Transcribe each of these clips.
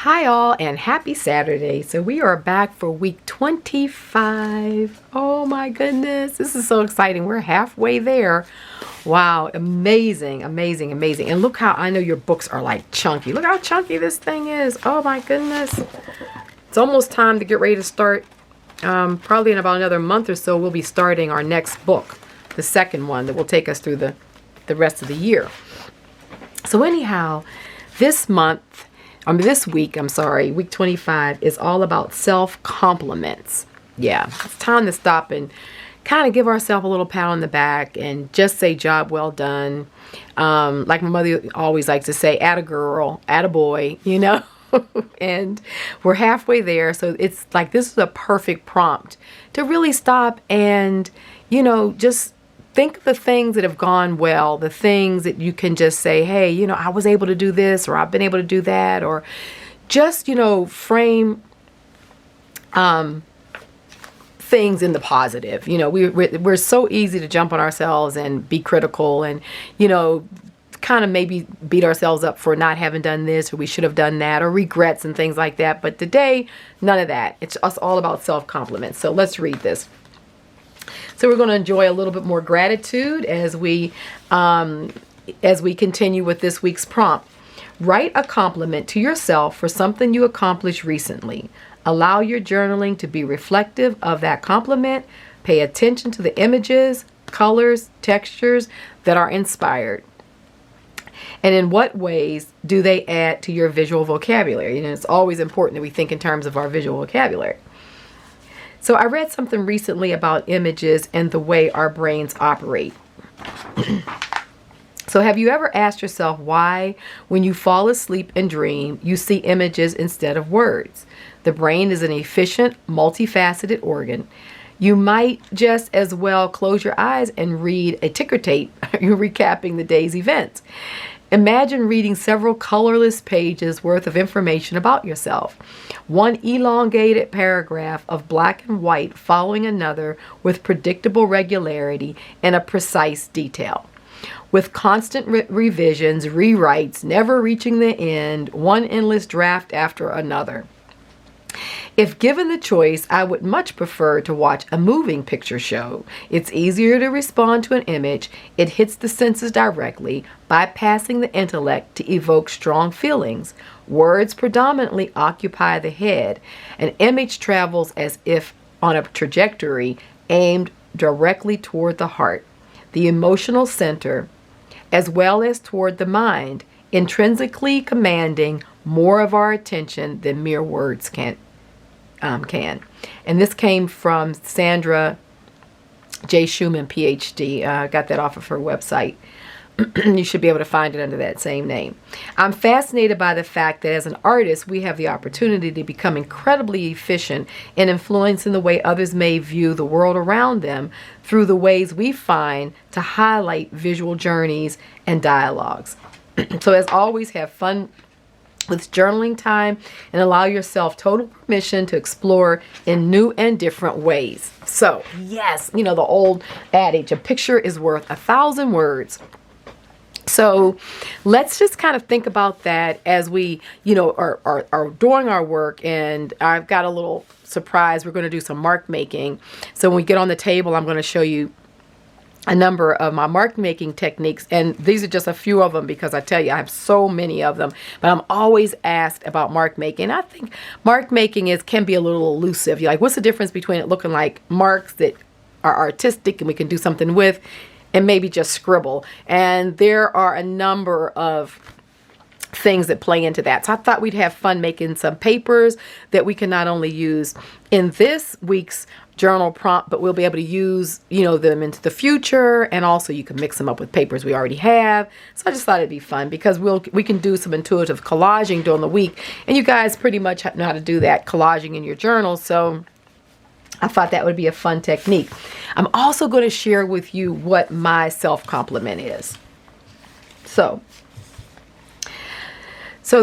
Hi all and happy Saturday. So we are back for week 25. Oh my goodness, this is so exciting. We're halfway there. Wow, amazing, amazing, amazing. And look how, I know your books are like chunky. Look how chunky this thing is. Oh my goodness. It's almost time to get ready to start. Probably in about another month or so, we'll be starting our next book, the second one that will take us through the rest of the year. So anyhow, this week, week 25 is all about self-compliments. Yeah, it's time to stop and kind of give ourselves a little pat on the back and just say job well done. Like my mother always likes to say, atta girl, atta boy, you know. And we're halfway there. So it's like this is a perfect prompt to really stop and, you know, just think of the things that have gone well, the things that you can just say, hey, you know, I was able to do this, or I've been able to do that, or just, you know, frame things in the positive. You know, we're so easy to jump on ourselves and be critical and, you know, kind of maybe beat ourselves up for not having done this, or we should have done that, or regrets and things like that. But today, none of that. It's us all about self-compliments. So let's read this. So we're going to enjoy a little bit more gratitude as we continue with this week's prompt. Write a compliment to yourself for something you accomplished recently. Allow your journaling to be reflective of that compliment. Pay attention to the images, colors, textures that are inspired. And in what ways do they add to your visual vocabulary? You know, it's always important that we think in terms of our visual vocabulary. So I read something recently about images and the way our brains operate. So have you ever asked yourself why, when you fall asleep and dream, you see images instead of words? The brain is an efficient, multifaceted organ. You might just as well close your eyes and read a ticker tape, you're recapping the day's events. Imagine reading several colorless pages worth of information about yourself. One elongated paragraph of black and white following another with predictable regularity and a precise detail. With constant revisions, rewrites, never reaching the end, one endless draft after another. If given the choice, I would much prefer to watch a moving picture show. It's easier to respond to an image. It hits the senses directly, bypassing the intellect to evoke strong feelings. Words predominantly occupy the head. An image travels as if on a trajectory aimed directly toward the heart, the emotional center, as well as toward the mind, intrinsically commanding more of our attention than mere words can. And this came from Sandra J. Schumann, PhD. Got that off of her website. You should be able to find it under that same name. I'm fascinated by the fact that as an artist, we have the opportunity to become incredibly efficient in influencing the way others may view the world around them through the ways we find to highlight visual journeys and dialogues. So as always, have fun with journaling time and allow yourself total permission to explore in new and different ways. So yes, you know, the old adage, a picture is worth 1,000 words. So let's just kind of think about that as we, you know, are doing our work. And I've got a little surprise. We're going to do some mark making. So when we get on the table, I'm going to show you a number of my mark making techniques, and these are just a few of them because I tell you I have so many of them, but I'm always asked about mark making. I think mark making can be a little elusive. You're like, what's the difference between it looking like marks that are artistic and we can do something with and maybe just scribble? And there are a number of things that play into that. So I thought we'd have fun making some papers that we can not only use in this week's journal prompt, but we'll be able to use, you know, them into the future, and also you can mix them up with papers we already have. So I just thought it'd be fun because we can do some intuitive collaging during the week, and you guys pretty much know how to do that, collaging in your journal. So I thought that would be a fun technique. I'm also going to share with you what my self-compliment is. So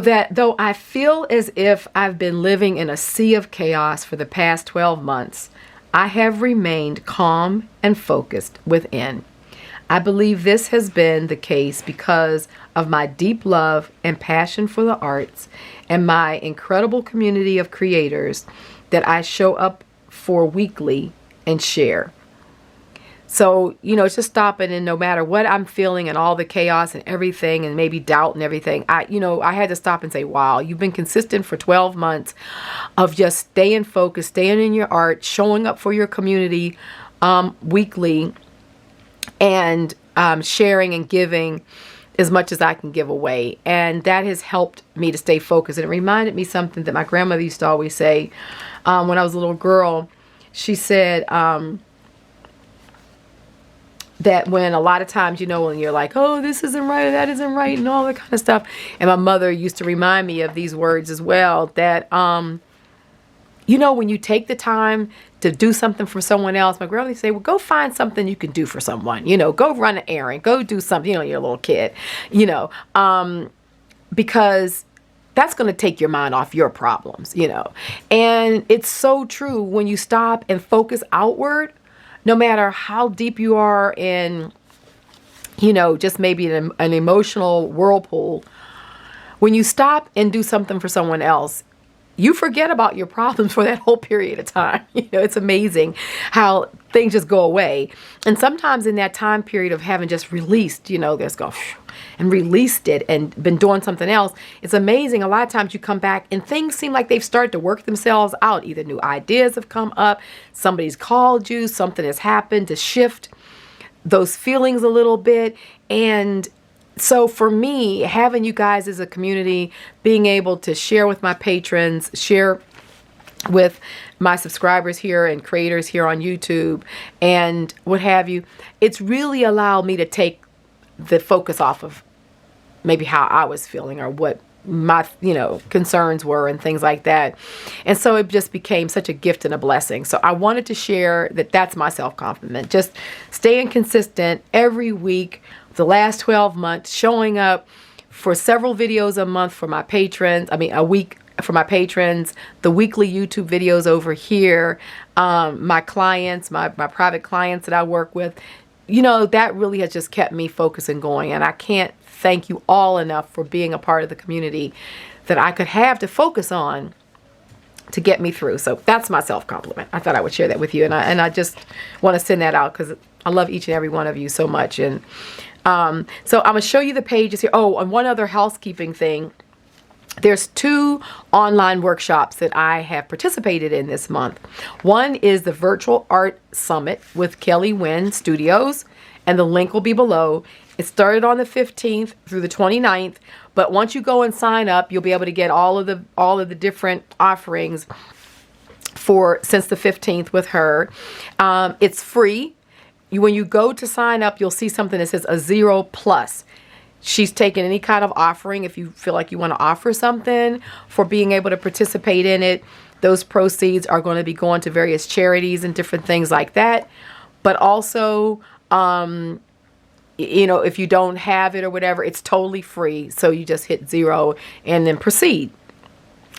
that though I feel as if I've been living in a sea of chaos for the past 12 months, I have remained calm and focused within. I believe this has been the case because of my deep love and passion for the arts and my incredible community of creators that I show up for weekly and share. So, you know, just stopping, and no matter what I'm feeling and all the chaos and everything and maybe doubt and everything, I had to stop and say, wow, you've been consistent for 12 months of just staying focused, staying in your art, showing up for your community weekly, and sharing and giving as much as I can give away. And that has helped me to stay focused. And it reminded me something that my grandmother used to always say when I was a little girl. She said, that when a lot of times, you know, when you're like, oh, this isn't right, or that isn't right, and all that kind of stuff. And my mother used to remind me of these words as well, that, you know, when you take the time to do something for someone else, my grandmother would say, well, go find something you can do for someone, you know, go run an errand, go do something, you know, you're a little kid, you know, because that's going to take your mind off your problems, you know. And it's so true when you stop and focus outward. No matter how deep you are in, you know, just maybe an emotional whirlpool, when you stop and do something for someone else, you forget about your problems for that whole period of time. You know, it's amazing how things just go away. And sometimes in that time period of having just released, you know, there's go and released it and been doing something else, it's amazing. A lot of times you come back and things seem like they've started to work themselves out. Either new ideas have come up, somebody's called you, something has happened to shift those feelings a little bit. And so for me, having you guys as a community, being able to share with my patrons, share with my subscribers here and creators here on YouTube and what have you, it's really allowed me to take the focus off of maybe how I was feeling or what my, you know, concerns were and things like that. And so it just became such a gift and a blessing. So I wanted to share that that's my self-compliment. Just staying consistent every week, the last 12 months, showing up for several videos a month for my patrons. I mean, a week for my patrons, the weekly YouTube videos over here, my clients, my private clients that I work with. You know, that really has just kept me focused and going. And I can't thank you all enough for being a part of the community that I could have to focus on to get me through. So that's my self-compliment. I thought I would share that with you. And I just want to send that out because I love each and every one of you so much. And so I'm going to show you the pages here. Oh, and one other housekeeping thing. There's 2 online workshops that I have participated in this month. One is the Virtual Art Summit with Gelli Studios, and the link will be below. It started on the 15th through the 29th, but once you go and sign up, you'll be able to get all of the different offerings since the 15th with her. It's free. When you go to sign up, you'll see something that says a 0+. She's taken any kind of offering. If you feel like you want to offer something for being able to participate in it, those proceeds are going to be going to various charities and different things like that. But also, you know, if you don't have it or whatever, it's totally free. So you just hit 0 and then proceed.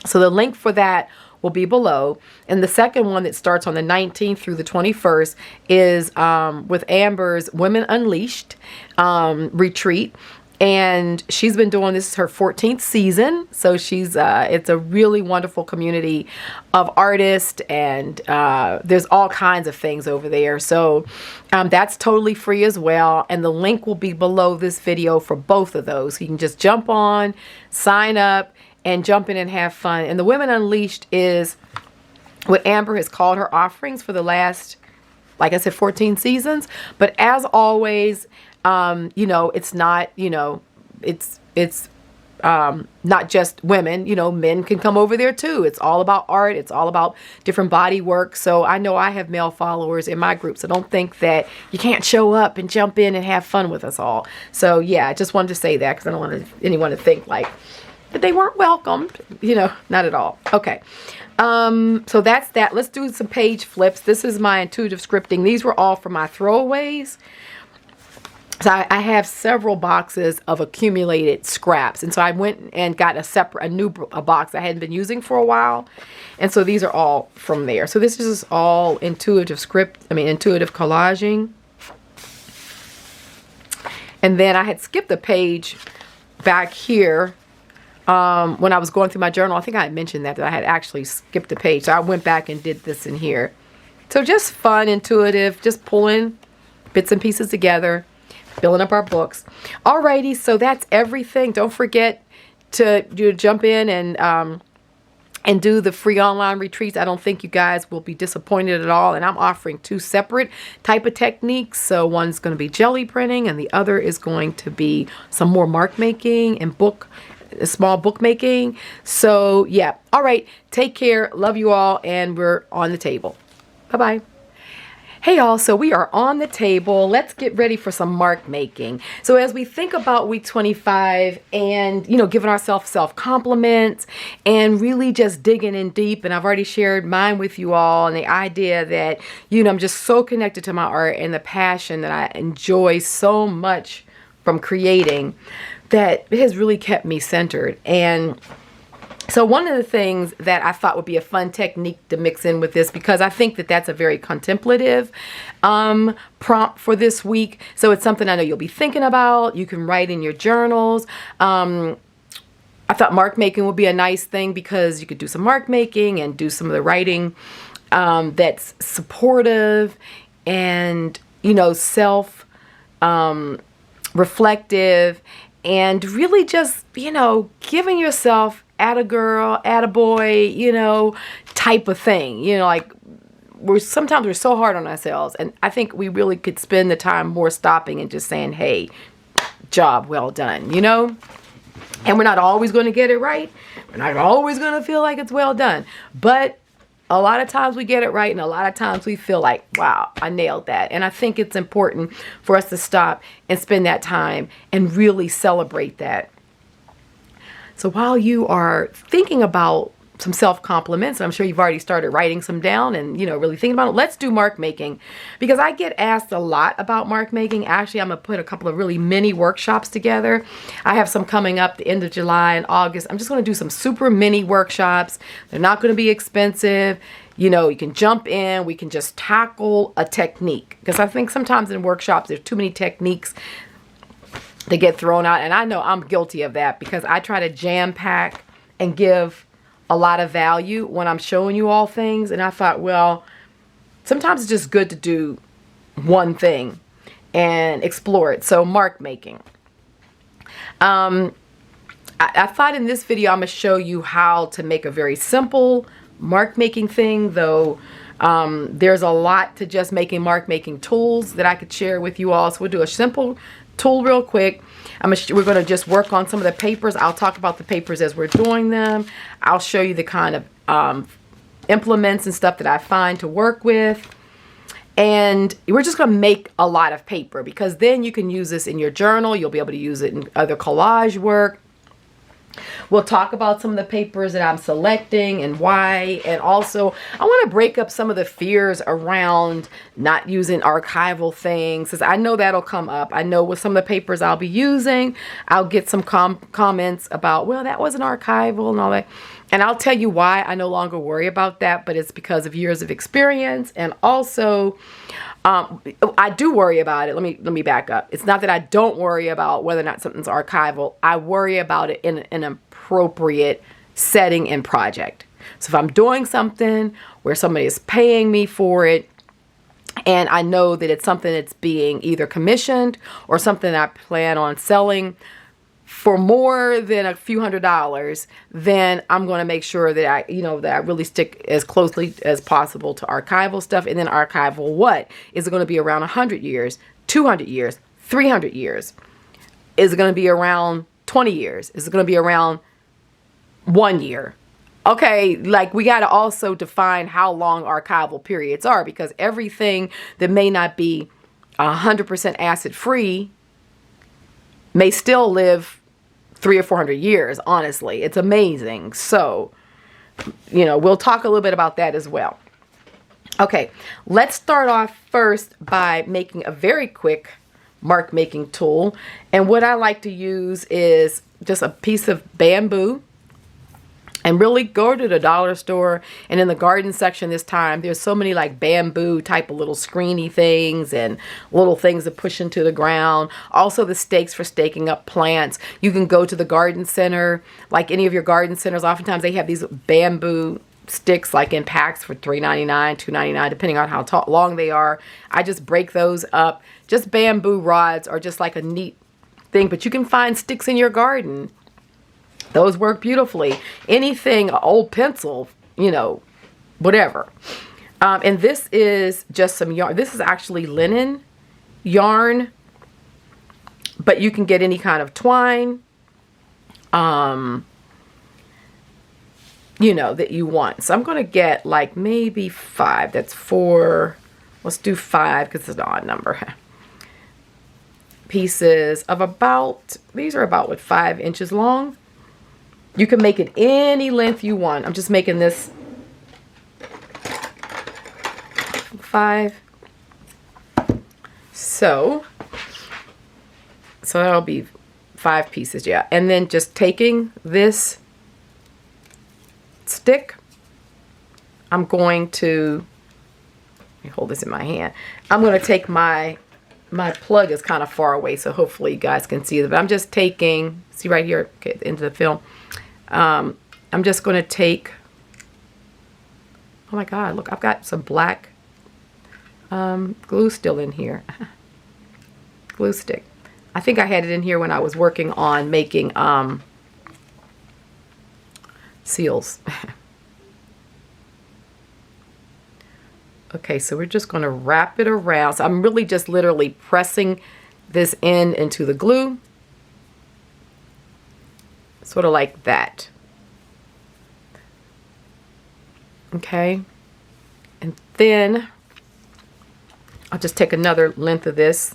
So the link for that will be below. And the second one that starts on the 19th through the 21st is with Amber's Women Unleashed retreat. And she's been doing this, her 14th season. So she's, it's a really wonderful community of artists, and there's all kinds of things over there. So that's totally free as well. And the link will be below this video for both of those. You can just jump on, sign up, and jump in and have fun. And the Women Unleashed is what Amber has called her offerings for the last, like I said, 14 seasons. But as always, you know, it's not, you know, it's not just women, you know, men can come over there too. It's all about art. It's all about different body work. So I know I have male followers in my group, so don't think that you can't show up and jump in and have fun with us all. So yeah, I just wanted to say that because I don't want anyone to think like that they weren't welcomed, you know, not at all. Okay. So that's that. Let's do some page flips. This is my intuitive scripting. These were all for my throwaways. So I have several boxes of accumulated scraps. And so I went and got a new box I hadn't been using for a while. And so these are all from there. So this is all intuitive intuitive collaging. And then I had skipped a page back here when I was going through my journal. I think I had mentioned that I had actually skipped a page. So I went back and did this in here. So just fun, intuitive, just pulling bits and pieces together, filling up our books. Alrighty, so that's everything. Don't forget to jump in and do the free online retreats. I don't think you guys will be disappointed at all. And I'm offering 2 separate type of techniques. So one's going to be jelly printing, and the other is going to be some more mark making and small bookmaking. So yeah, all right, take care, love you all, and we're on the table. Bye-bye. Hey y'all, so we are on the table. Let's get ready for some mark making. So as we think about week 25 and, giving ourselves self-compliments and really just digging in deep, and I've already shared mine with you all, and the idea that, I'm just so connected to my art and the passion that I enjoy so much from creating, that it has really kept me centered. And so one of the things that I thought would be a fun technique to mix in with this, because I think that that's a very contemplative prompt for this week. So it's something I know you'll be thinking about. You can write in your journals. I thought mark making would be a nice thing, because you could do some mark making and do some of the writing that's supportive and, self reflective, and really just, giving yourself atta girl, atta boy, type of thing. Like sometimes we're so hard on ourselves, and I think we really could spend the time more stopping and just saying, hey, job well done, And we're not always going to get it right. We're not always going to feel like it's well done. But a lot of times we get it right, and a lot of times we feel like, wow, I nailed that. And I think it's important for us to stop and spend that time and really celebrate that. So while you are thinking about some self-compliments, and I'm sure you've already started writing some down and, really thinking about it, let's do mark making, because I get asked a lot about mark making. Actually, I'm going to put a couple of really mini workshops together. I have some coming up the end of July and August. I'm just going to do some super mini workshops. They're not going to be expensive. You can jump in. We can just tackle a technique, because I think sometimes in workshops there's too many techniques to get thrown out. And I know I'm guilty of that, because I try to jam pack and give a lot of value when I'm showing you all things. And I thought, well, sometimes it's just good to do one thing and explore it. So mark making. I thought in this video I'm going to show you how to make a very simple mark making thing, though there's a lot to just making mark making tools that I could share with you all. So we'll do a simple tool real quick. We're going to just work on some of the papers. I'll talk about the papers as we're doing them. I'll show you the kind of implements and stuff that I find to work with. And we're just going to make a lot of paper, because then you can use this in your journal. You'll be able to use it in other collage work. We'll talk about some of the papers that I'm selecting and why. And also, I want to break up some of the fears around not using archival things, because I know that'll come up. I know with some of the papers I'll be using, I'll get some comments about, well, that wasn't archival and all that. And I'll tell you why I no longer worry about that, but it's because of years of experience. And also, I do worry about it. Let me back up. It's not that I don't worry about whether or not something's archival. I worry about it in an appropriate setting and project. So if I'm doing something where somebody is paying me for it, and I know that it's something that's being either commissioned or something that I plan on selling for more than a few $100s, then I'm going to make sure that I really stick as closely as possible to archival stuff. And then archival, what? Is it going to be around 100 years, 200 years, 300 years? Is it going to be around 20 years? Is it going to be around 1 year? Okay, like we got to also define how long archival periods are, because everything that may not be 100% acid free may still live 300 or 400 years. Honestly, it's amazing. So, we'll talk a little bit about that as well. Okay, let's start off first by making a very quick mark making tool. And what I like to use is just a piece of bamboo. And really go to the dollar store, and in the garden section this time, there's so many like bamboo type of little screeny things and little things that push into the ground. Also the stakes for staking up plants. You can go to the garden center, like any of your garden centers. Oftentimes they have these bamboo sticks like in packs for $3.99, $2.99, depending on how long they are. I just break those up. Just bamboo rods are just like a neat thing, but you can find sticks in your garden. Those work beautifully. Anything, an old pencil, you know, whatever. And this is just some yarn. This is actually linen yarn, but you can get any kind of twine, you know, that you want. So I'm going to get like maybe 5. That's 4. Let's do 5 because it's an odd number. Pieces of about, these are about, what, 5 inches long. You can make it any length you want. I'm just making this 5. So that'll be 5 pieces, yeah. And then just taking this stick, I'm going to, let me hold this in my hand. I'm going to take my plug is kind of far away, so hopefully you guys can see it. But I'm just taking, see right here, okay, into the film. I'm just going to take, oh my God, look, I've got some black glue still in here. Glue stick. I think I had it in here when I was working on making seals. Okay, so we're just going to wrap it around. So I'm really just literally pressing this end into the glue. Sort of like that. Okay. And then I'll just take another length of this.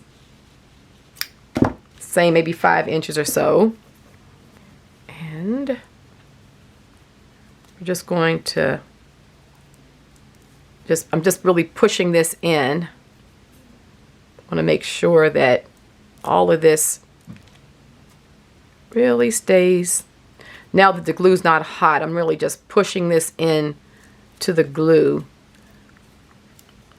Same, maybe 5 inches or so. And we're just going to I'm just really pushing this in. I want to make sure that all of this really stays. Now that the glue's not hot, I'm really just pushing this in to the glue.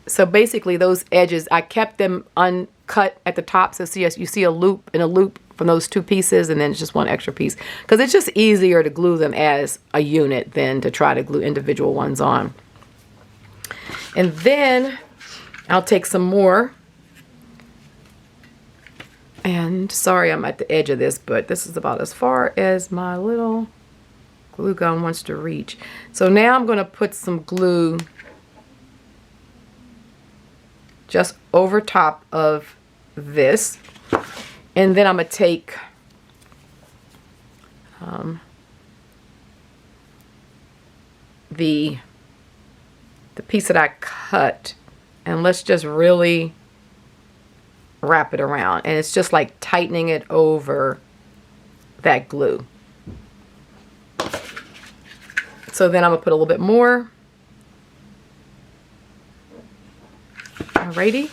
So basically those edges, I kept them uncut at the top. So you see a loop and a loop from those 2 pieces, and then it's just 1 extra piece. Because it's just easier to glue them as a unit than to try to glue individual ones on. And then I'll take some more. And sorry, I'm at the edge of this, but this is about as far as my little glue gun wants to reach. So now I'm going to put some glue just over top of this. And then I'm going to take the piece that I cut, and let's just really wrap it around. And it's just like tightening it over that glue. So then I'm going to put a little bit more. Alrighty.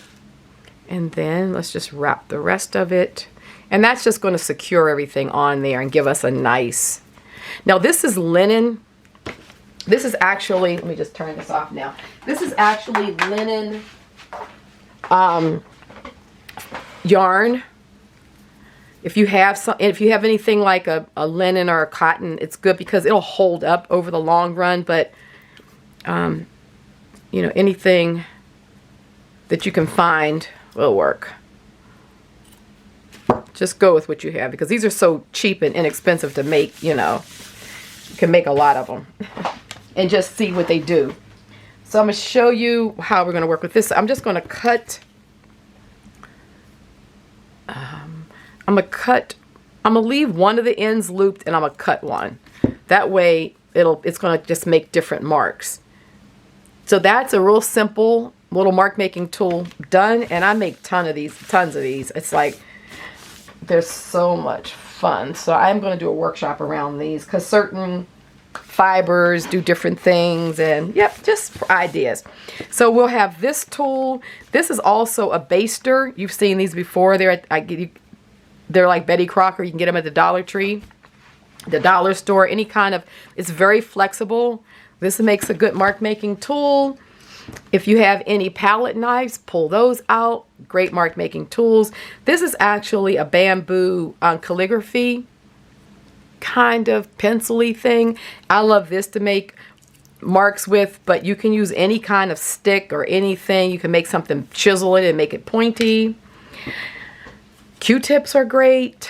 And then let's just wrap the rest of it. And that's just going to secure everything on there and give us a nice... Now this is linen. This is actually, let me just turn this off now. This is actually linen yarn. If you have anything like a linen or a cotton, it's good because it'll hold up over the long run. But you know, anything that you can find will work. Just go with what you have because these are so cheap and inexpensive to make. You know, you can make a lot of them. And just see what they do. So I'm going to show you how we're going to work with this. I'm just going to cut. I'm going to leave one of the ends looped, and I'm going to cut one. That way it's going to just make different marks. So that's a real simple little mark making tool done. And I make tons of these. It's like, they're so much fun. So I'm going to do a workshop around these because certain fibers do different things, and yep, just ideas. So we'll have this tool. This is also a baster. You've seen these before. They're like Betty Crocker. You can get them at the Dollar Tree. the dollar store, any kind of, it's very flexible. This makes a good mark making tool. If you have any palette knives, pull those out. Great mark making tools. This is actually a bamboo calligraphy kind of pencil-y thing. I love this to make marks with, but you can use any kind of stick or anything. You can make something, chisel it and make it pointy. Q-tips are great.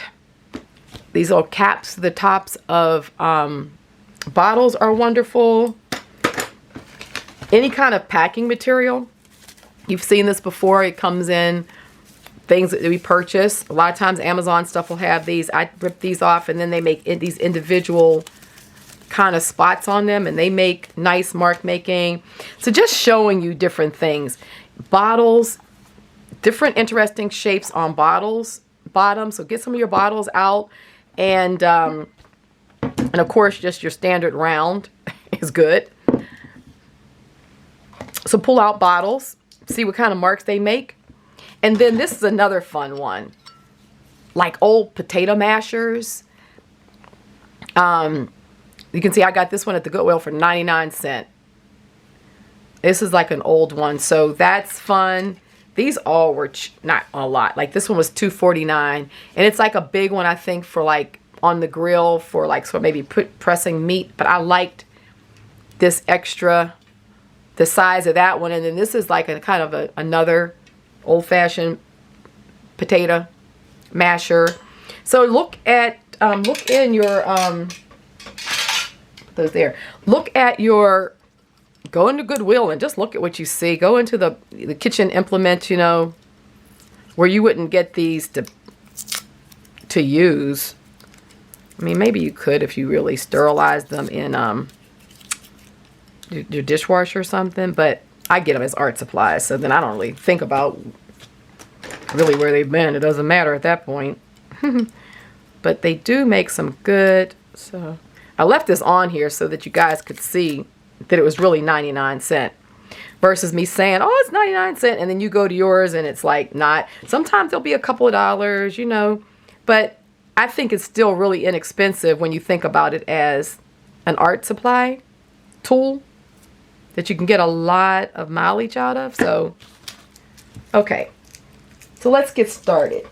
These little caps to the tops of bottles are wonderful. Any kind of packing material. You've seen this before. It comes in things that we purchase. A lot of times Amazon stuff will have these. I rip these off and then they make these individual kind of spots on them, and they make nice mark making. So just showing you different things. Bottles, different interesting shapes on bottles, bottom. So get some of your bottles out, and of course just your standard round is good. So pull out bottles, see what kind of marks they make. And then this is another fun one, like old potato mashers. You can see I got this one at the Goodwill for 99¢. This is like an old one, so that's fun. These all were not a lot. Like this one was $2.49, and it's like a big one, I think, for like on the grill for like so maybe pressing meat. But I liked this extra, the size of that one, and then this is like a kind of another old-fashioned potato masher. So look in your those there. Look at your, go into Goodwill and just look at what you see. Go into the kitchen implement, you know, where you wouldn't get these to use. I mean, maybe you could if you really sterilize them in your dishwasher or something, but I get them as art supplies, so then I don't really think about really where they've been. It doesn't matter at that point. But they do make some good, so I left this on here so that you guys could see that it was really 99¢, versus me saying, oh, it's 99¢, and then you go to yours and it's like not. Sometimes there'll be a couple of dollars, you know, but I think it's still really inexpensive when you think about it as an art supply tool that you can get a lot of mileage out of. So, okay, so let's get started.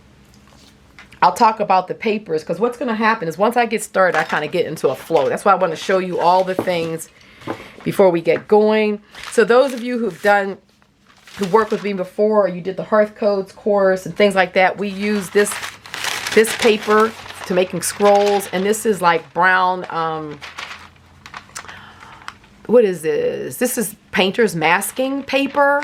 I'll talk about the papers, because what's going to happen is once I get started, I kind of get into a flow. That's why I want to show you all the things before we get going. So those of you who worked with me before, or you did the Hearth Codes course and things like that, we use this paper to making scrolls, and this is like brown, what is this? This is painter's masking paper,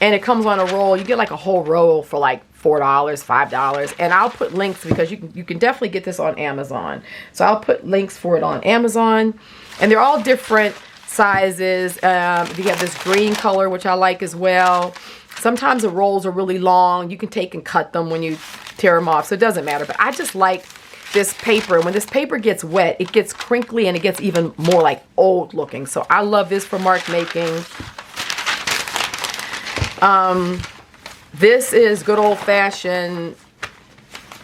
and it comes on a roll. You get like a whole roll for like $4, $5, and I'll put links because you can definitely get this on Amazon. So I'll put links for it on Amazon, and they're all different sizes. You have this green color, which I like as well. Sometimes the rolls are really long. You can take and cut them when you tear them off, so it doesn't matter. But I just like this paper, and when this paper gets wet, it gets crinkly and it gets even more like old looking. So I love this for mark making. This is good old-fashioned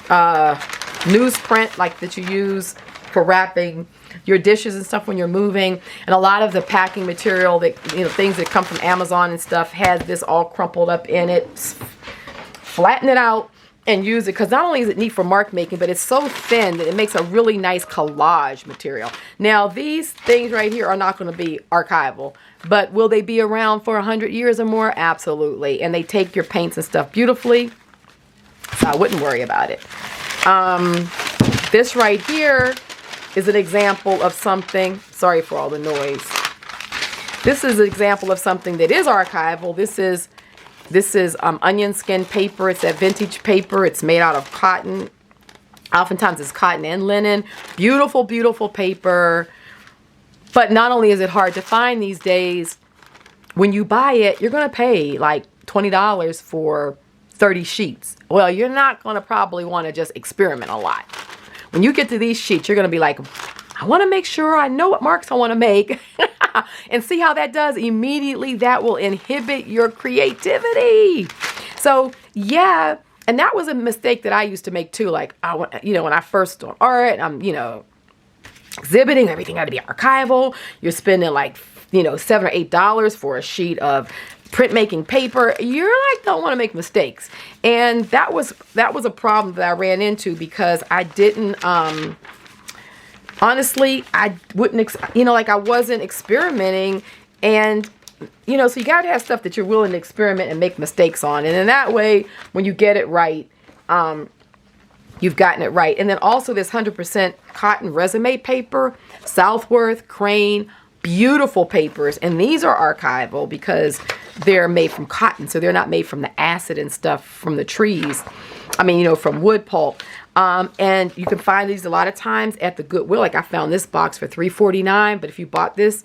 newsprint, like that you use for wrapping your dishes and stuff when you're moving. And a lot of the packing material that, you know, things that come from Amazon and stuff has this all crumpled up in it. Flatten it out and use it, because not only is it neat for mark making, but it's so thin that it makes a really nice collage material. Now these things right here are not going to be archival, but will they be around for 100 years or more? Absolutely. And they take your paints and stuff beautifully, so I wouldn't worry about it. This right here is an example of something, sorry for all the noise. This is an example of something that is archival. This is onion skin paper. It's that vintage paper. It's made out of cotton. Oftentimes it's cotton and linen. Beautiful, beautiful paper. But not only is it hard to find these days, when you buy it, you're going to pay like $20 for 30 sheets. Well, you're not going to probably want to just experiment a lot. When you get to these sheets, you're going to be like, I want to make sure I know what marks I want to make. And see how that does. Immediately that will inhibit your creativity. So yeah, and that was a mistake that I used to make too. Like, when I first started art, I'm, exhibiting, everything had to be archival. You're spending like, you know, $7 or $8 for a sheet of printmaking paper. You're like, don't want to make mistakes. And that was a problem that I ran into because I didn't, honestly, I wouldn't, you know, like I wasn't experimenting. And, you know, so you got to have stuff that you're willing to experiment and make mistakes on. And in that way, when you get it right, you've gotten it right. And then also this 100% cotton resume paper, Southworth, Crane, beautiful papers. And these are archival because they're made from cotton. So they're not made from the acid and stuff from the trees. I mean, you know, from wood pulp. And you can find these a lot of times at the Goodwill. Like I found this box for $3.49. But if you bought this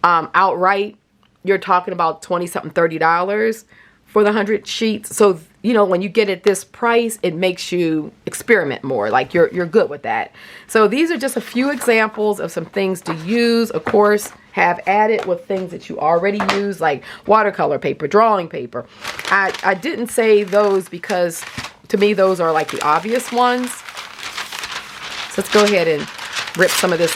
outright, you're talking about $20-something, $30 for the 100 sheets. So, you know, when you get at this price, it makes you experiment more. Like you're good with that. So these are just a few examples of some things to use. Of course, have added with things that you already use, like watercolor paper, drawing paper. I didn't say those because to me, those are like the obvious ones. So let's go ahead and rip some of this.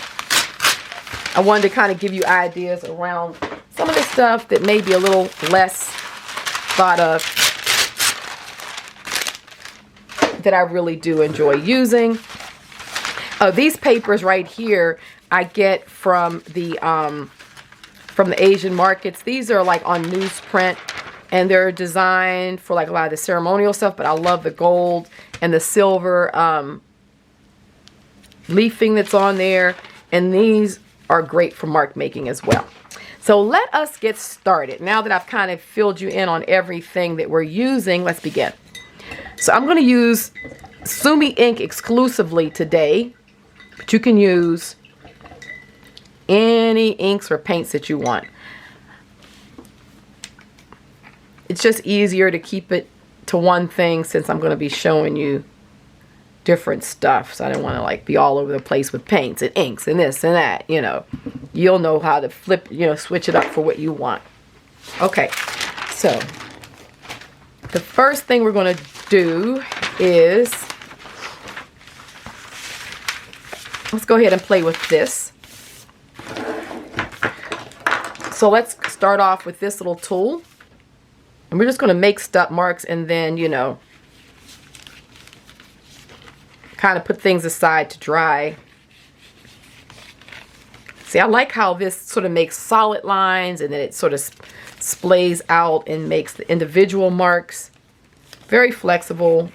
I wanted to kind of give you ideas around some of the stuff that may be a little less thought of, that I really do enjoy using. These papers right here I get from the Asian markets. These are like on newsprint, and they're designed for like a lot of the ceremonial stuff, but I love the gold and the silver leafing that's on there, and these are great for mark making as well. So let us get started. Now that I've kind of filled you in on everything that we're using, let's begin. So I'm going to use Sumi ink exclusively today, but you can use any inks or paints that you want. It's just easier to keep it to one thing since I'm going to be showing you different stuff. So I don't want to like be all over the place with paints and inks and this and that, you know. You'll know how to flip, you know, switch it up for what you want. Okay, so the first thing we're going to do is, let's go ahead and play with this. So let's start off with this little tool. And we're just going to make step marks and then, you know, kind of put things aside to dry. See, I like how this sort of makes solid lines and then it sort of splays out and makes the individual marks. Very flexible.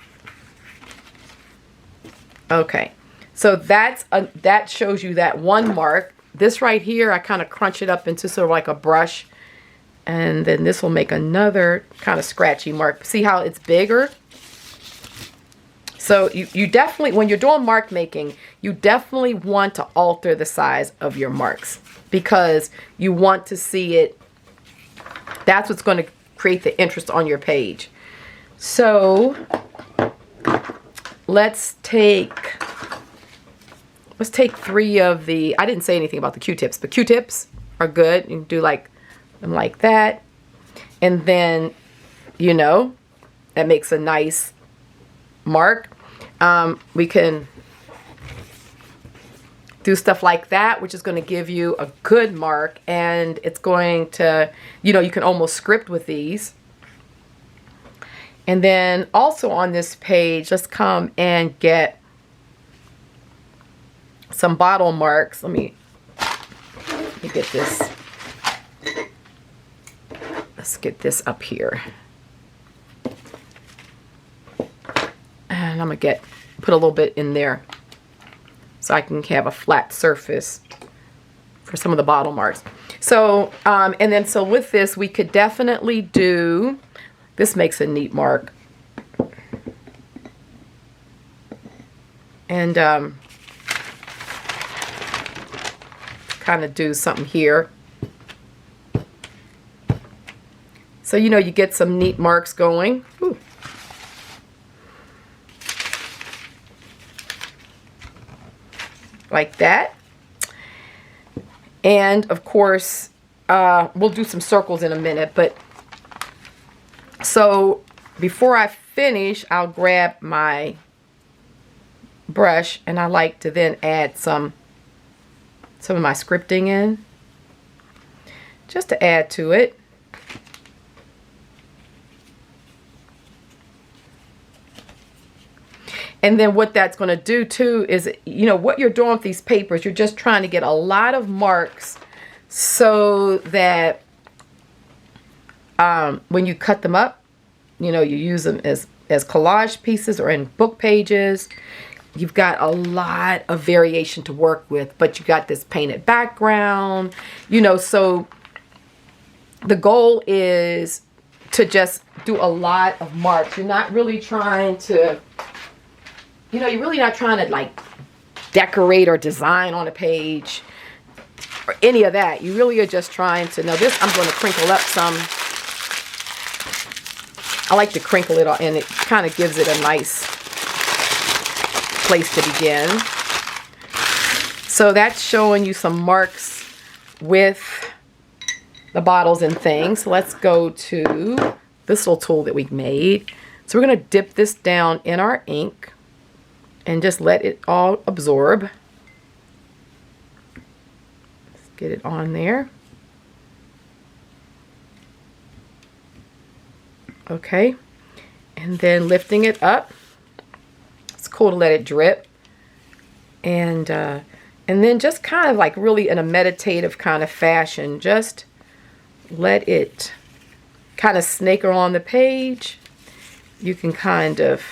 Okay, so that shows you that one mark. This right here, I kind of crunch it up into sort of like a brush. And then this will make another kind of scratchy mark. See how it's bigger? So you definitely, when you're doing mark making, you definitely want to alter the size of your marks because you want to see it. That's what's going to create the interest on your page. So let's take 3 of the, I didn't say anything about the Q-tips, but Q-tips are good. You can do like them like that. And then, you know, that makes a nice mark. We can do stuff like that, which is going to give you a good mark, and it's going to, you know, you can almost script with these. And then also on this page, let's come and get some bottle marks. Let me get this. Let's get this up here. And I'm going to put a little bit in there so I can have a flat surface for some of the bottle marks. So, and then so with this, we could definitely do, this makes a neat mark. And kind of do something here. So, you know, you get some neat marks going. Ooh. Like that. And of course, we'll do some circles in a minute, but so before I finish, I'll grab my brush and I like to then add some some of my scripting in, just to add to it. And then what that's going to do too is, you know, what you're doing with these papers, you're just trying to get a lot of marks so that when you cut them up, you know, you use them as collage pieces or in book pages. You've got a lot of variation to work with, but you got this painted background, you know, so the goal is to just do a lot of marks. You're not really trying to, you know, you're really not trying to like decorate or design on a page or any of that. You really are just trying to, now this I'm going to crinkle up some. I like to crinkle it and it kind of gives it a nice place to begin. So that's showing you some marks with the bottles and things. So let's go to this little tool that we made. So we're going to dip this down in our ink and just let it all absorb. Let's get it on there. Okay, and then lifting it up. It's cool to let it drip, and then just kind of like really in a meditative kind of fashion, just let it kind of snake along the page. You can kind of,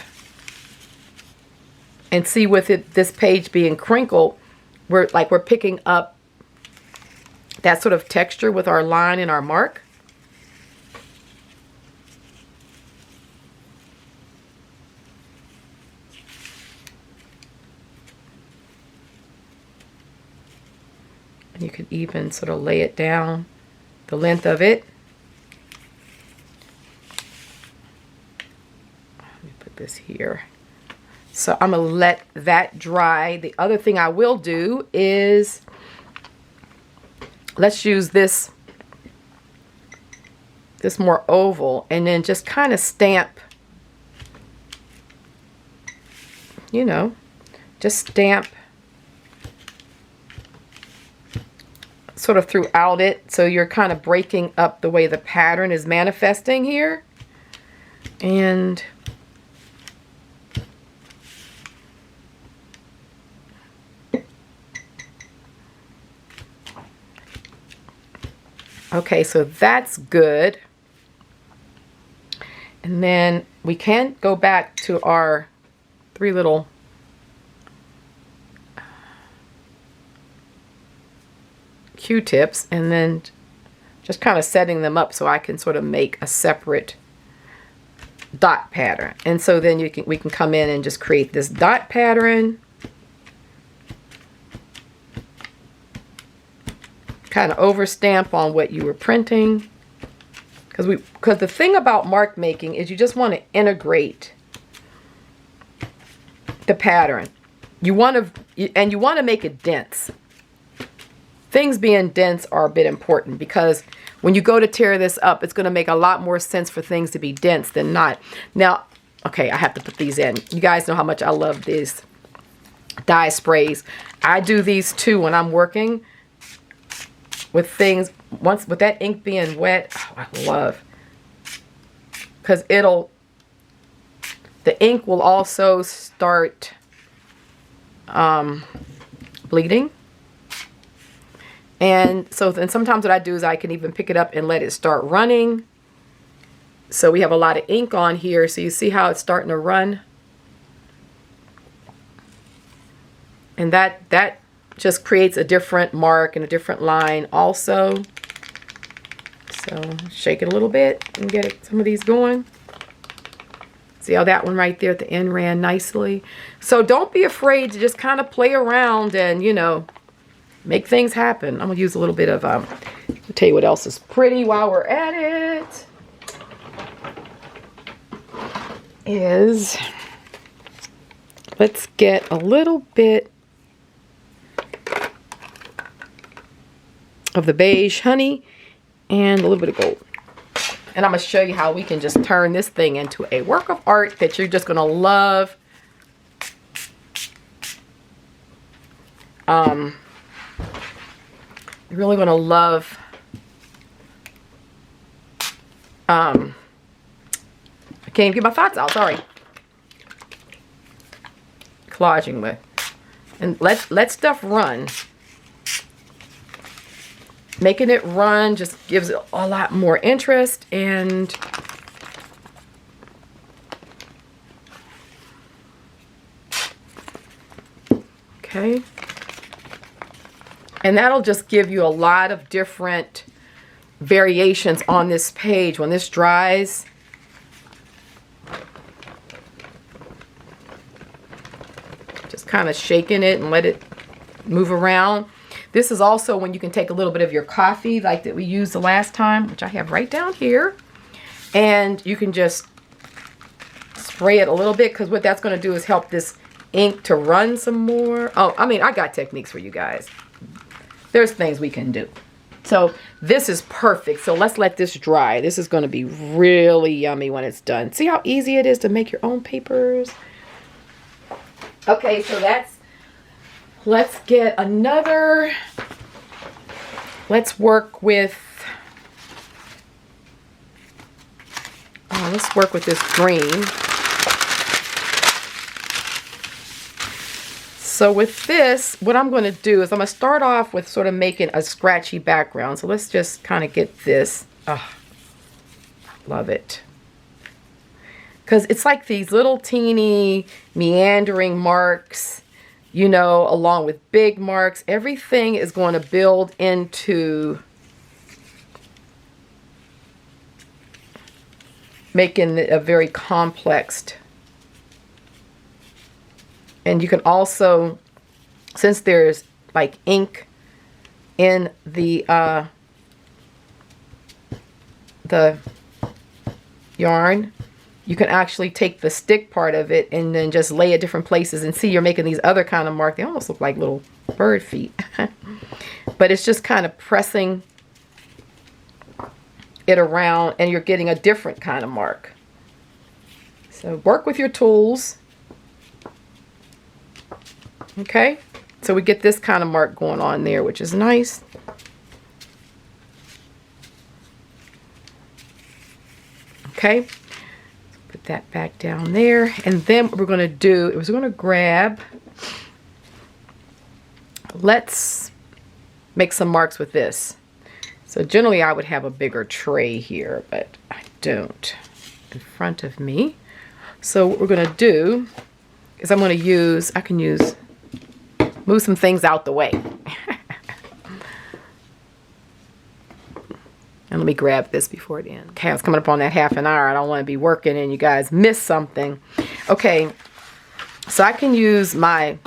and see with it, this page being crinkled, we're picking up that sort of texture with our line and our mark. And you could even sort of lay it down the length of it. Let me put this here. So I'm going to let that dry. The other thing I will do is, let's use this more oval and then just kind of stamp, you know, just stamp sort of throughout it, so you're kind of breaking up the way the pattern is manifesting here. And okay, so that's good. And then we can go back to our three little Q-tips and then just kind of setting them up so I can sort of make a separate dot pattern. And so then we can come in and just create this dot pattern, kind of overstamp on what you were printing, because the thing about mark making is you just want to integrate the pattern. You want to make it dense. Things being dense are a bit important, because when you go to tear this up, it's going to make a lot more sense for things to be dense than not. Now, okay, I have to put these in. You guys know how much I love these dye sprays. I do these too when I'm working with things. Once with that ink being wet, oh, I love, because the ink will also start bleeding. And so then sometimes what I do is I can even pick it up and let it start running. So we have a lot of ink on here. So you see how it's starting to run. And that just creates a different mark and a different line also. So shake it a little bit and get some of these going. See how that one right there at the end ran nicely. So don't be afraid to just kind of play around and, you know, make things happen. I'm gonna use a little bit of, I'll tell you what else is pretty while we're at it. Let's get a little bit of the beige honey and a little bit of gold. And I'm gonna show you how we can just turn this thing into a work of art that you're just gonna love. You're really going to love I can't even get my thoughts out, sorry. Collaging with. And let stuff run. Making it run just gives it a lot more interest, and okay. And that'll just give you a lot of different variations on this page. When this dries, just kind of shaking it and let it move around. This is also when you can take a little bit of your coffee like that we used the last time, which I have right down here, and you can just spray it a little bit, because what that's going to do is help this ink to run some more. Oh, I mean, I got techniques for you guys. There's things we can do. So this is perfect. So let's let this dry. This is going to be really yummy when it's done. See how easy it is to make your own papers? Okay, so let's get another, let's work with this green. So with this, what I'm going to do is I'm going to start off with sort of making a scratchy background. So let's just kind of get this. Oh, love it. Because it's like these little teeny meandering marks, you know, along with big marks. Everything is going to build into making it a very complex. And you can also, since there's like ink in the yarn, you can actually take the stick part of it and then just lay it different places, and see you're making these other kind of marks. They almost look like little bird feet. But it's just kind of pressing it around and you're getting a different kind of mark. So work with your tools. Okay, so we get this kind of mark going on there, which is nice. Okay, put that back down there. And then what we're going to do is we're going to grab, let's make some marks with this. So generally I would have a bigger tray here, but I don't in front of me. So what we're going to do is I'm going to use, I can use, move some things out the way. And let me grab this before it ends. Okay, I was coming up on that half an hour. I don't want to be working and you guys miss something. Okay, so I can use my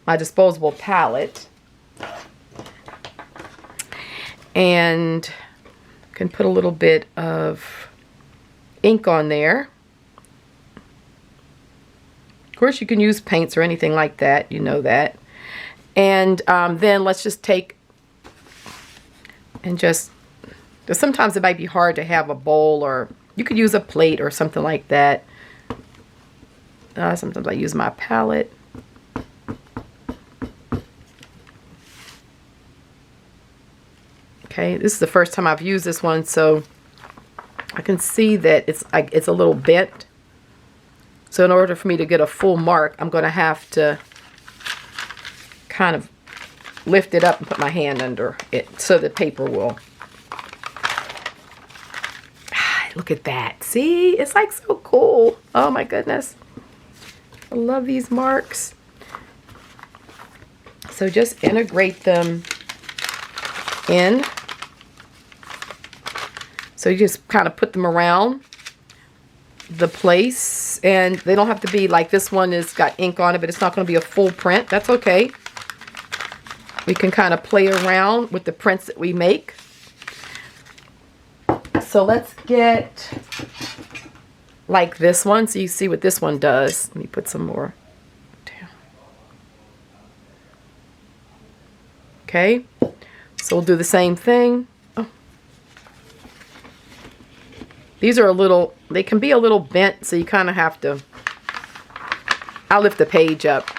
disposable palette and can put a little bit of ink on there. Of course, you can use paints or anything like that. You know that. And then let's just take and just sometimes it might be hard to have a bowl, or you could use a plate or something like that. Sometimes I use my palette. Okay, this is the first time I've used this one, so I can see that it's a little bent. So in order for me to get a full mark, I'm going to have to kind of lift it up and put my hand under it so the paper will. Look at that. See? It's like so cool. Oh my goodness. I love these marks. So just integrate them in. So you just kind of put them around the place, and they don't have to be like this one has got ink on it, but it's not going to be a full print. That's okay. We can kind of play around with the prints that we make. So let's get like this one so you see what this one does. Let me put some more down. Okay, so we'll do the same thing. Oh. These are a little, they can be a little bent, so you kind of have to, I'll lift the page up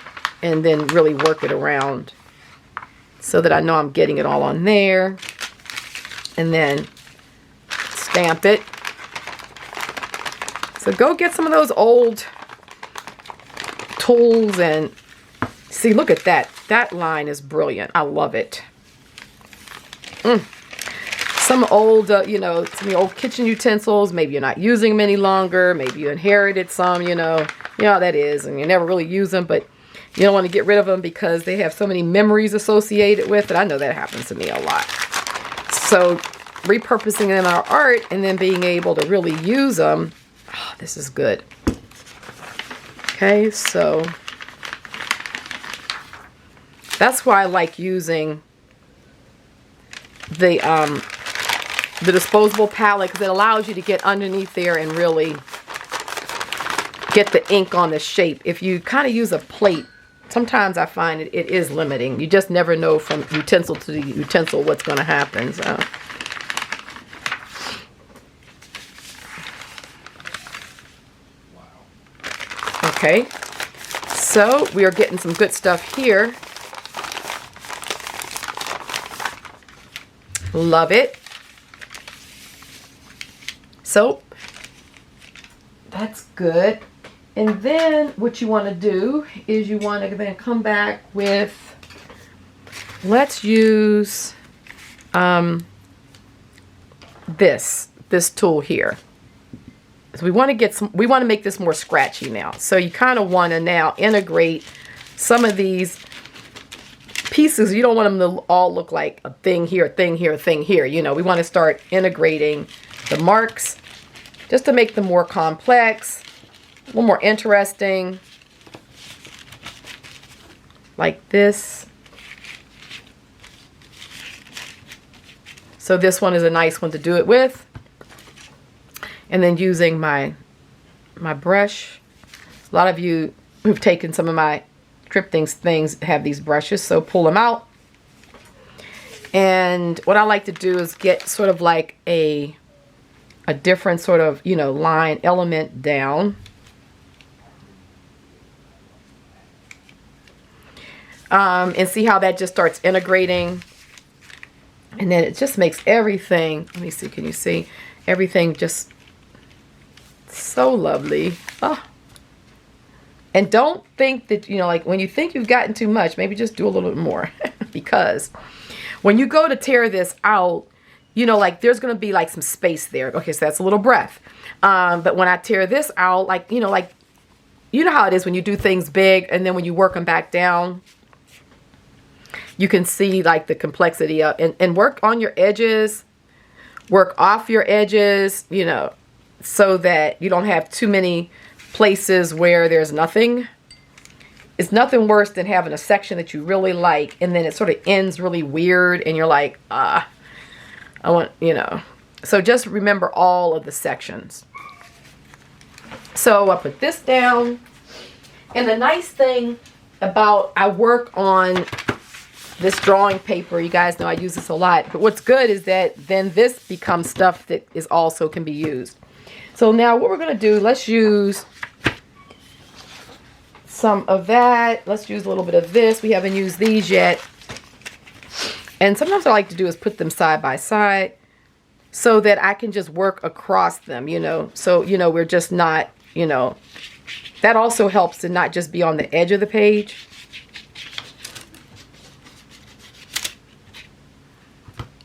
and then really work it around. so that I know I'm getting it all on there. And then stamp it. So go get some of those old tools and see, look at that. That line is brilliant. I love it. Some old, you know, some old kitchen utensils. Maybe you're not using them any longer. Maybe you inherited some, you know how that is, and you never really use them, but you don't want to get rid of them because they have so many memories associated with it. I know that happens to me a lot. So repurposing them in our art and then being able to really use them. Oh, this is good. Okay, so that's why I like using the disposable palette, because it allows you to get underneath there and really get the ink on the shape. If you kind of use a plate, sometimes I find it is limiting. You just never know from utensil to utensil what's going to happen. So. Okay, so we are getting some good stuff here. Love it. So that's good. And then what you want to do is you want to then come back with, let's use this tool here. So we want to get some, we want to make this more scratchy now. So you kind of want to now integrate some of these pieces. You don't want them to all look like a thing here, a thing here, a thing here. You know, we want to start integrating the marks just to make them more complex, a little more interesting, like this. So this one is a nice one to do it with. And then using my brush. A lot of you who've taken some of my scripting things have these brushes, so pull them out. And what I like to do is get sort of like a different sort of, you know, line element down. And see how that just starts integrating. And then it just makes everything, let me see, can you see? Everything just so lovely. Oh. And don't think that, you know, like when you think you've gotten too much, maybe just do a little bit more. Because when you go to tear this out, you know, like there's going to be like some space there. Okay, so that's a little breath. But when I tear this out, like, you know how it is when you do things big and then when you work them back down, you can see like the complexity of, and work on your edges, work off your edges, you know, so that you don't have too many places where there's nothing. It's nothing worse than having a section that you really like and then it sort of ends really weird and you're like, I want, you know. So just remember all of the sections. So I put this down. And the nice thing about, I work on this drawing paper, you guys know I use this a lot, but what's good is that then this becomes stuff that is also can be used. So now what we're going to do, let's use some of that. Let's use a little bit of this. We haven't used these yet. And sometimes what I like to do is put them side by side so that I can just work across them, you know. So, you know, we're just not, you know, that also helps to not just be on the edge of the page.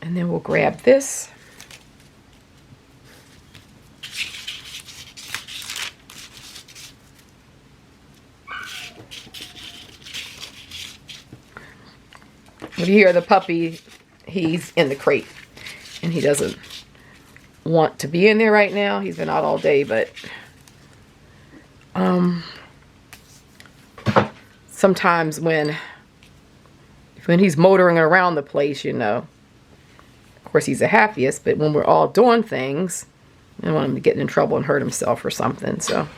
And then we'll grab this. When you hear the puppy, he's in the crate. And he doesn't want to be in there right now. He's been out all day, but sometimes when he's motoring around the place, you know, of course he's the happiest, but when we're all doing things, I don't want him to get in trouble and hurt himself or something. So,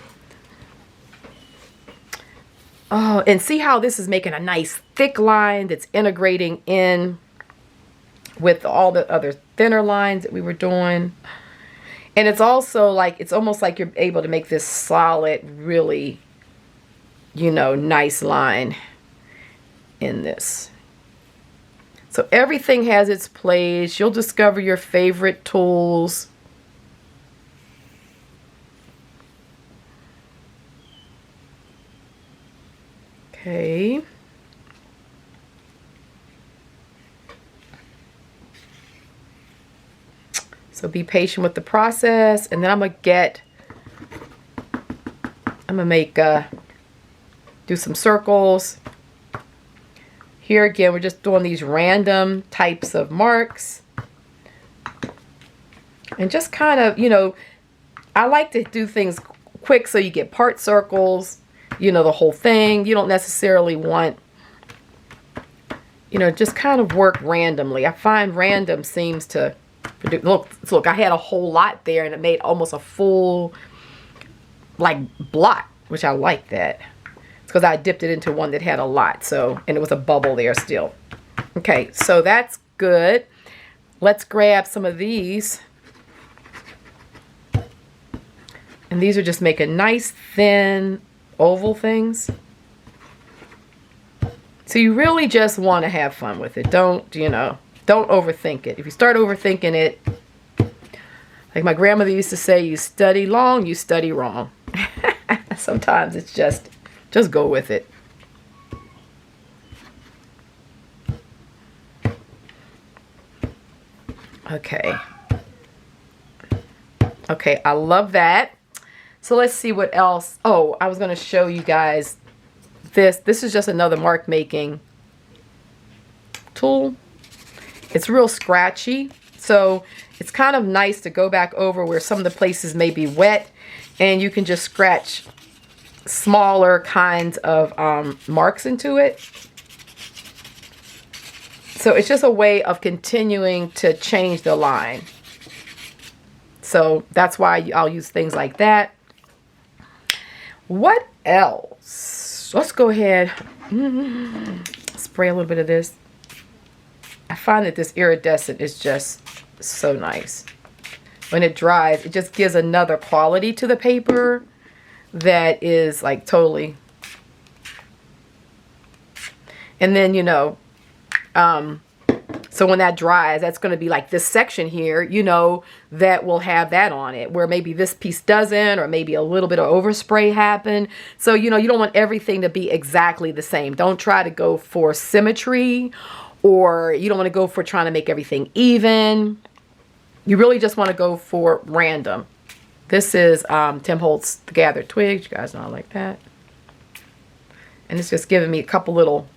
oh, and see how this is making a nice thick line that's integrating in with all the other thinner lines that we were doing. And it's also like, it's almost like you're able to make this solid, really, you know, nice line in this. So everything has its place. You'll discover your favorite tools. Okay. So be patient with the process, and then I'm gonna make do some circles. Here again, we're just doing these random types of marks. And just kind of, you know, I like to do things quick so you get part circles, you know, the whole thing. You don't necessarily want, you know, just kind of work randomly. I find random seems to, look, I had a whole lot there and it made almost a full, like, block, which I like that. Because I dipped it into one that had a lot, so, and it was a bubble there still. Okay, so that's good. Let's grab some of these. And these are just making nice, thin, oval things. So you really just want to have fun with it. Don't, you know, don't overthink it. If you start overthinking it, like my grandmother used to say, you study long, you study wrong. Sometimes it's just go with it. Okay. Okay, I love that. So let's see what else. Oh, I was going to show you guys this. This is just another mark making tool. It's real scratchy. So it's kind of nice to go back over where some of the places may be wet, and you can just scratch smaller kinds of marks into it. So it's just a way of continuing to change the line. So that's why I'll use things like that. What else? Let's go ahead. Spray a little bit of this. I find that this iridescent is just so nice. When it dries, it just gives another quality to the paper that is like totally. And then, you know, so when that dries, that's going to be like this section here, you know, that will have that on it, where maybe this piece doesn't, or maybe a little bit of overspray happened. So, you know, you don't want everything to be exactly the same. Don't try to go for symmetry, or you don't want to go for trying to make everything even. You really just want to go for random. This is Tim Holtz, The Gathered Twigs. You guys know I like that. And it's just giving me a couple little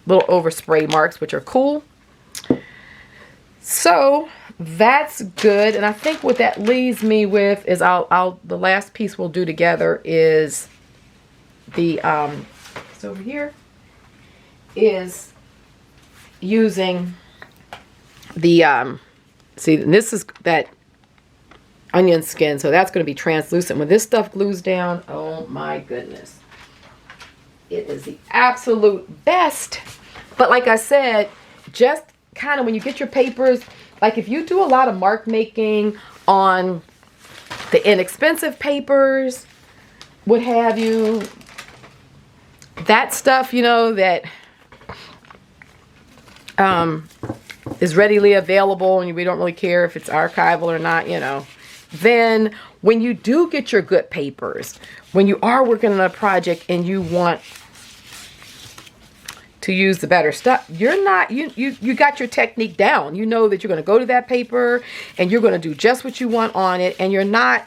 overspray marks, which are cool. So that's good. And I think what that leaves me with is the last piece we'll do together is the it's over here, is using the see, and this is that onion skin, so that's going to be translucent. When this stuff glues down, oh my goodness, it is the absolute best. But like I said, just kind of when you get your papers, like if you do a lot of mark making on the inexpensive papers, what have you, that stuff, you know, that is readily available, and we don't really care if it's archival or not, you know. Then when you do get your good papers, when you are working on a project and you want to use the better stuff, you're not, you got your technique down. You know that you're going to go to that paper and you're going to do just what you want on it, and you're not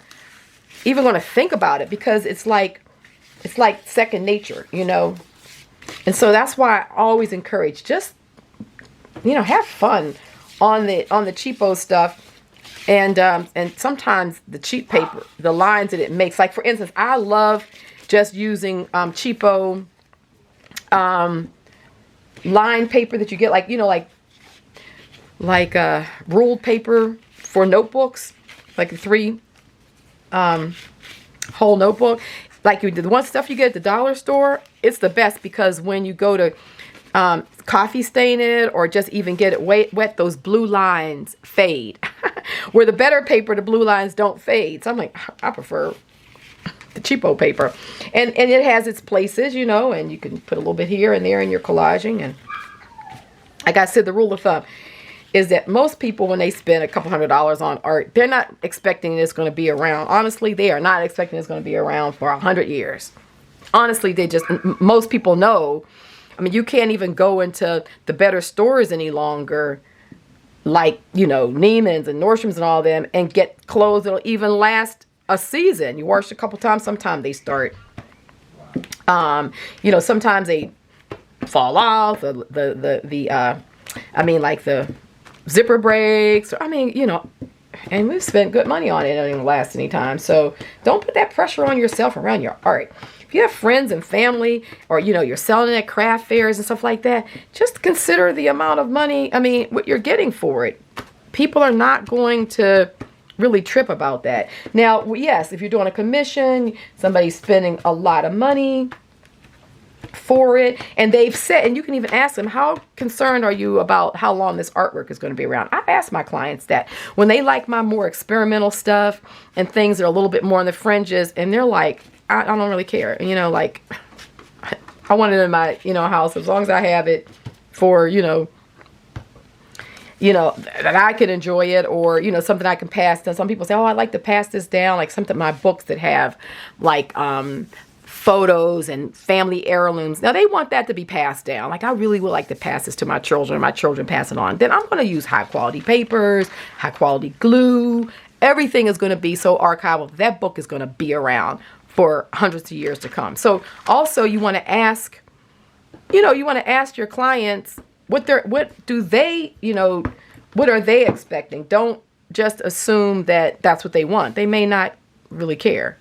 even going to think about it, because it's like second nature, you know. And so that's why I always encourage, just, you know, have fun on the cheapo stuff. And sometimes the cheap paper, the lines that it makes, like for instance, I love just using cheapo line paper that you get, like, you know, like ruled paper for notebooks, like a 3 whole notebook. Like the one stuff you get at the dollar store, it's the best, because when you go to coffee stain it or just even get it wet, those blue lines fade. Where the better paper, the blue lines don't fade. So I'm like, I prefer the cheapo paper. And it has its places, you know, and you can put a little bit here and there in your collaging. And like I said, the rule of thumb is that most people, when they spend a couple $100s on art, they're not expecting it's going to be around. Honestly, they are not expecting it's going to be around for 100 years. Honestly, they just, most people know. I mean, you can't even go into the better stores any longer, like, you know, Neiman's and Nordstrom's and all them, and get clothes that'll even last a season. You wash a couple times, sometimes they start, you know, sometimes they fall off, I mean, like the zipper breaks, or, I mean, you know, and we've spent good money on it. It doesn't even last any time. So don't put that pressure on yourself around your art. If you have friends and family, or, you know, you're selling at craft fairs and stuff like that, just consider the amount of money, I mean, what you're getting for it. People are not going to really trip about that. Now, yes, if you're doing a commission, somebody's spending a lot of money for it, and they've said, and you can even ask them, how concerned are you about how long this artwork is going to be around? I've asked my clients that when they like my more experimental stuff and things that are a little bit more on the fringes, and they're like, I don't really care, you know, like, I want it in my, you know, house as long as I have it for, you know, that I can enjoy it, or, you know, something I can pass down. Some people say, oh, I'd like to pass this down, like something, my books that have like photos and family heirlooms. Now they want that to be passed down. Like, I really would like to pass this to my children pass it on. Then I'm going to use high quality papers, high quality glue. Everything is going to be so archival. That book is going to be around for hundreds of years to come. So also you want to ask, you know, you want to ask your clients what do they, you know, what are they expecting? Don't just assume that that's what they want. They may not really care.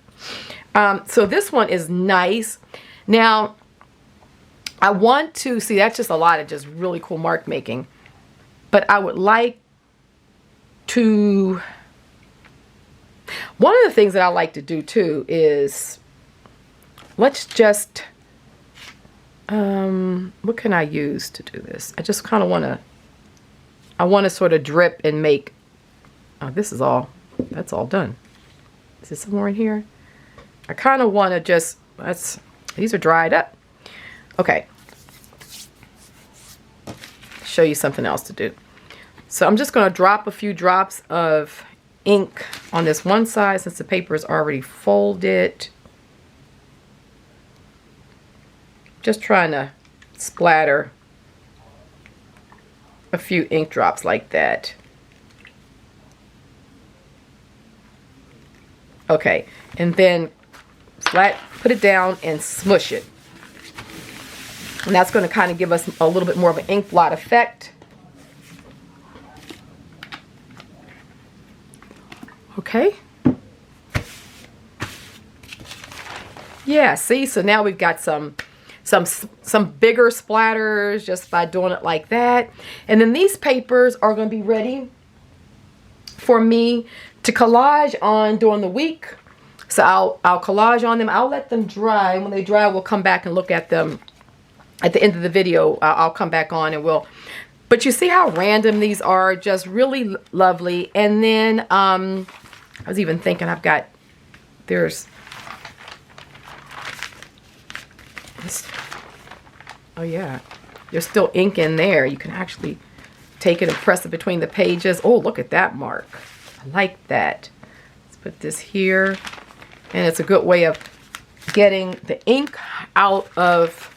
So this one is nice. Now, I want to see, that's just a lot of just really cool mark making, but I would like to, one of the things that I like to do too is, let's just, what can I use to do this? I just kind of want to, I want to sort of drip and make, oh, this is all, that's all done. Is there some more in here? I kind of want to just, these are dried up. Okay. Show you something else to do. So I'm just going to drop a few drops of ink on this one side since the paper is already folded. Just trying to splatter a few ink drops like that. Okay, and then put it down and smush it. And that's going to kind of give us a little bit more of an ink blot effect. Okay. Yeah, see, so now we've got some bigger splatters just by doing it like that. And then these papers are going to be ready for me to collage on during the week. So I'll collage on them. I'll let them dry. When they dry, we'll come back and look at them at the end of the video. I'll come back on and we'll, but you see how random these are, just really lovely. And then I was even thinking there's this, oh yeah, there's still ink in there. You can actually take it and press it between the pages. Oh, look at that mark. I like that. Let's put this here. And it's a good way of getting the ink out of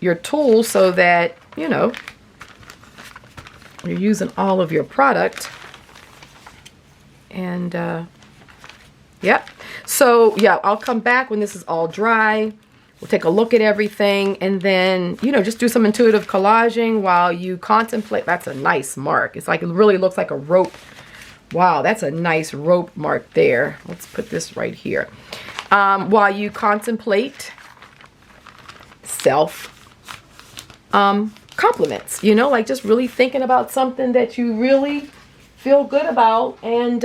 your tool so that, you know, you're using all of your product. And, yep. So, yeah, I'll come back when this is all dry. We'll take a look at everything and then, you know, just do some intuitive collaging while you contemplate. That's a nice mark. It's like, it really looks like a rope. Wow, that's a nice rope mark there. Let's put this right here. While you contemplate self compliments, you know, like just really thinking about something that you really feel good about. And,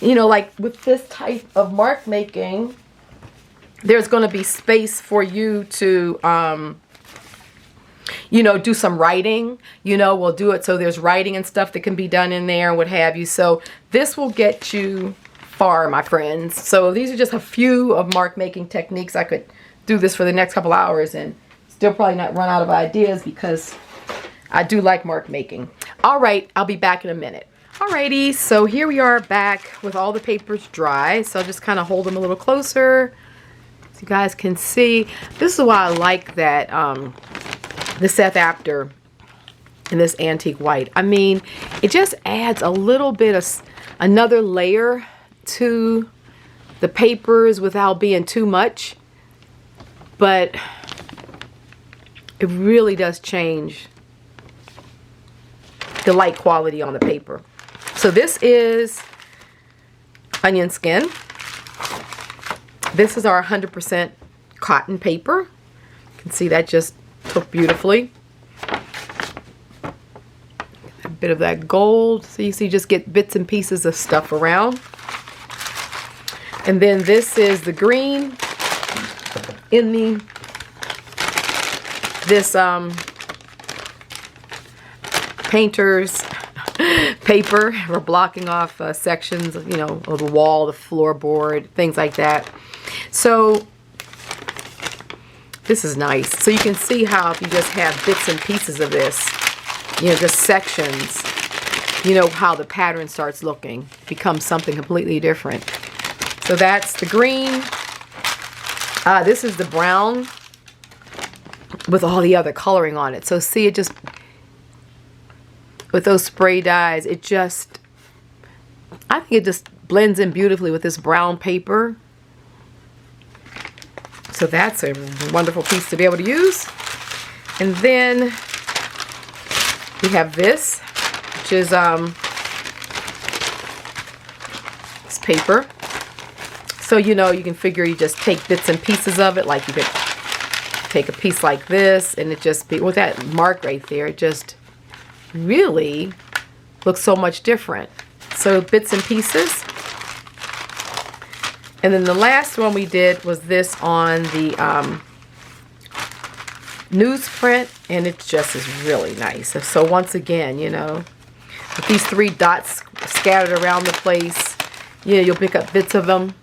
you know, like with this type of mark making, there's going to be space for you to, you know, do some writing. You know, we'll do it so there's writing and stuff that can be done in there and what have you. So this will get you far, my friends. So these are just a few of mark making techniques. I could do this for the next couple hours and still probably not run out of ideas because I do like mark making. All right, I'll be back in a minute. Alrighty, so here we are back with all the papers dry. So I'll just kind of hold them a little closer so you guys can see. This is why I like that the Seth Apter in this antique white. I mean, it just adds a little bit of another layer to the papers without being too much. But it really does change the light quality on the paper. So this is onion skin. This is our 100% cotton paper. You can see that just took beautifully. A bit of that gold. So you see, just get bits and pieces of stuff around. And then this is the green in this painter's paper. We're blocking off sections, you know, of the wall, the floorboard, things like that. So this is nice. So you can see how if you just have bits and pieces of this, you know, just sections, you know, how the pattern starts looking, becomes something completely different. So that's the green. This is the brown with all the other coloring on it. So see, it just, with those spray dyes, it just, I think it just blends in beautifully with this brown paper. So that's a wonderful piece to be able to use. And then we have this, which is this paper. So, you know, you can figure you just take bits and pieces of it. Like you could take a piece like this and it just be, with that mark right there, it just really looks so much different. So bits and pieces. And then the last one we did was this on the newsprint, and it just is really nice. So once again, you know, with these 3 dots scattered around the place, yeah, you'll pick up bits of them.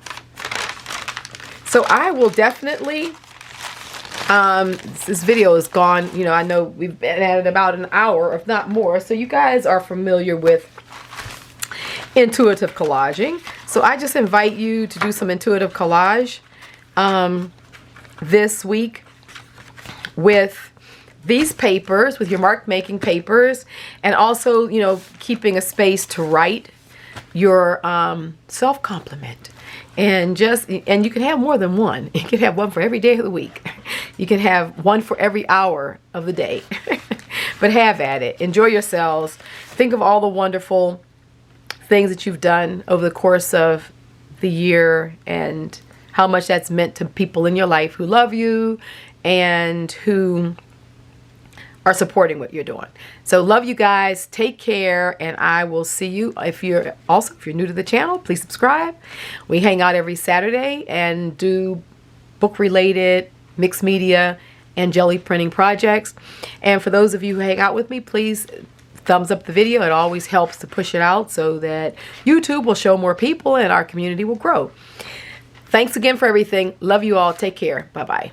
So I will definitely, this video is gone, you know, I know we've been at it about an hour, if not more. So you guys are familiar with intuitive collaging. So I just invite you to do some intuitive collage this week with these papers, with your mark making papers, and also, you know, keeping a space to write your self compliment. And you can have more than one. You can have one for every day of the week. You can have one for every hour of the day. But have at it. Enjoy yourselves. Think of all the wonderful things that you've done over the course of the year and how much that's meant to people in your life who love you and who are supporting what you're doing. So love you guys. Take care, and I will see you. If you're new to the channel, please subscribe. We hang out every Saturday and do book related, mixed media, and jelly printing projects. And for those of you who hang out with me, please thumbs up the video. It always helps to push it out so that YouTube will show more people and our community will grow. Thanks again for everything. Love you all. Take care. Bye-bye.